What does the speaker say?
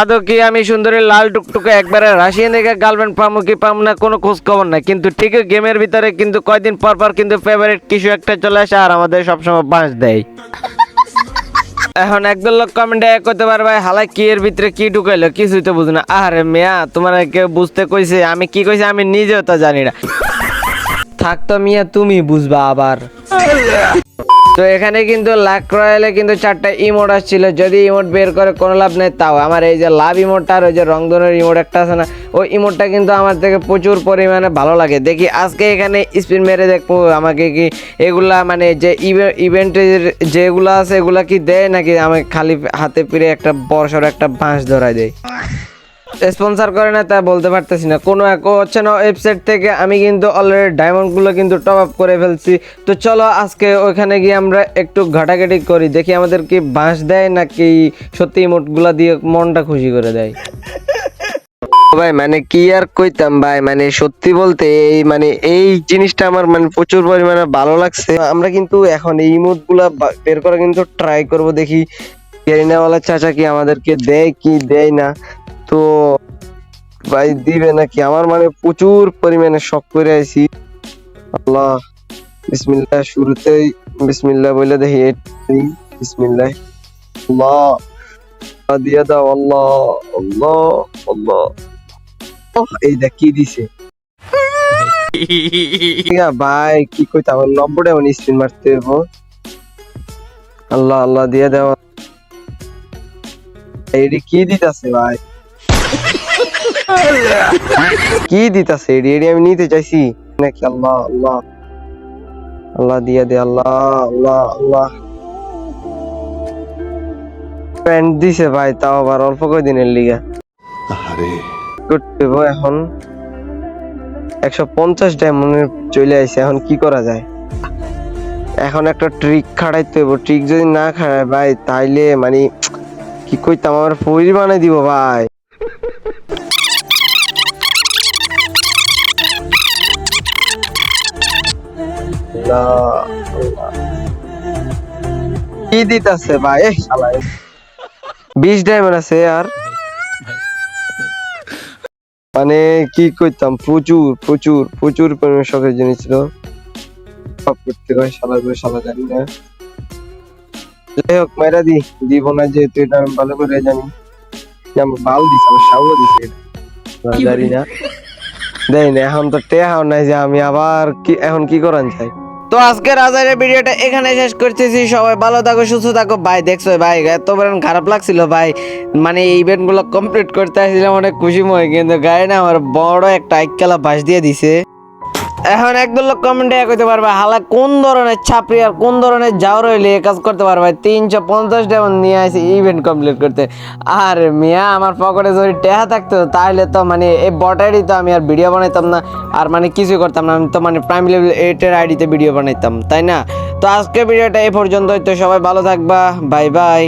আদৌ কি আমি সুন্দরী লাল টুকটুকে একবারে রাশিয়ান দেখে গার্লফ্রেন্ড পামু কি পাম না কোনো খোঁজ খবর নাই, কিন্তু ঠিকই গেমের ভিতরে কিন্তু কয়দিন পর পর কিন্তু ফেভারিট কিছু একটা চলে আসে আর আমাদের সবসময় বাঁশ দেয়। এখন একদল লোক কমেন্টে করতে পারবে হালাই কি এর ভিতরে কি ঢুকাইলো কিছুই তো বুঝি না। আরে মিয়া তোমার কেউ বুঝতে কইছে আমি কি কইছি আমি নিজেও তো জানি না। থাকতো মিয়া তুমি বুঝবা আবার। তো এখানে কিন্তু লাক রয়্যালে কিন্তু 4টা ইমোট আসছিল, যদি ইমোট বের করে কোনো লাভ নেই। তাও আমার এই যে লাভ ইমোটটা আর ওই যে রংধনুর ইমোট একটা আছে না, ওই ইমোটটা কিন্তু আমার থেকে প্রচুর পরিমাণে ভালো লাগে। দেখি আজকে এখানে স্পিন মেরে দেখবো আমাকে কি এগুলা মানে যে ইভেন্টের যেগুলো আছে এগুলা কি দেয় নাকি আমাকে খালি হাতে পিড়ে একটা বড়সড় একটা বাঁশ ধরায় দেয়। স্পন্সর করে না তা বলতে পারতেছি না, কোনো এক হচ্ছে না ওয়েবসাইট থেকে আমি কিন্তু অলরেডি ডায়মন্ডগুলো কিন্তু টপ আপ করে ফেলছি। তো চলো আজকে ওইখানে গিয়ে আমরা একটু ঘাটাঘাটি করি, দেখি আমাদের কি বাঁশ দেয় নাকি সত্যি ইমোটগুলা দিয়ে মনটা খুশি করে দেয়। ভাই মানে কি আর কইতাম ভাই, মানে সত্যি বলতে এই মানে এই জিনিসটা আমার মানে প্রচুর পরিমাণে ভালো লাগছে। আমরা কিন্তু এখন এই ইমোট গুলা বের করা কিন্তু ট্রাই করব, দেখি গেরিনাওয়ালা চাচা কি আমাদেরকে দেয় কি দেয় না। তো ভাই দিবে নাকি, আমার মানে প্রচুর পরিমাণে শখ করে আইছি। আল্লাহ বিসমিল্লাহ, শুরুতেই বিসমিল্লাহ বলে দেখি। বিসমিল্লাহ, আল্লাহ দিয়া দাও, আল্লাহ আল্লাহ আল্লাহ। এই দেখ কি দিছে ভাই, কি কইতাম 90টা মানে স্পিন মারতে হবো। আল্লাহ আল্লাহ দিয়ে দেওয়া। এইডি কি দিতাছে ভাই, কি দিতাছে এডি আমি নিতে চাইছি নাকি। আল্লাহ আল্লাহ আল্লাহ দিয়ে দে, আল্লাহ আল্লাহ আল্লাহ। প্যান্ট দিছে ভাই, তাও আবার অল্প কয়দিনের লিগা। করতে এখন 150 ডায়মন্ডের চলে আইছে, এখন কি করা যায়। এখন একটা ট্রিক খাটাইতে হইব, ট্রিক যদি না খাটাই ভাই তাইলে মানে কি কইতাম আমার ফৌজি বানাই দিব ভাই। কি দিতাছে ভাই, 20 ডায়মন্ড আছে আর মানে কি কইতাম প্রচুর প্রচুর প্রচুর পরিমাণে শখের জিনিস ছিল। সব করতে হয় শালা করে শালা জানি না। যাই হোক মাইরা দিব না যেহেতু এটা আমি ভালো করে জানি। যেমন বাল দিছে আমার সাউও দিছে জানি না দেয় না। এখন তো টেহাও নাই যে আমি আবার কি এখন কি করান চাই। তো আজকের আজারের ভিডিওটা এখানে শেষ করতেছি, সবাই ভালো থাকো সুস্থ থাকো ভাই। দেখছো ভাই এত খারাপ লাগছিল ভাই, মানে এই ইভেন্ট গুলো কমপ্লিট করতে আসছিলাম অনেক খুশি ময়, কিন্তু গায়ে না আমার বড় একটা আইকালা বাস দিয়ে দিছে। এখন একদল লোক কমেন্টে কইতে পারবে হালা কোন ধরনের ছাপরি আর কোন ধরনের যাও রইলে এই কাজ করতে পারবে। 350 ডায়মন্ড নিয়ে আসি ইভেন্ট কমপ্লিট করতে। আর মিয়া আমার পকেটে যদি টেহা থাকতো তাহলে তো মানে এই বটারই তো আমি আর ভিডিও বানাইতাম না, আর মানে কিছুই করতাম না। আমি তো মানে প্রাইম লেভেল 8 আইডিতে ভিডিও বানাইতাম, তাই না? তো আজকে ভিডিওটা এই পর্যন্তই। তো সবাই ভালো থাকবা, বাই বাই।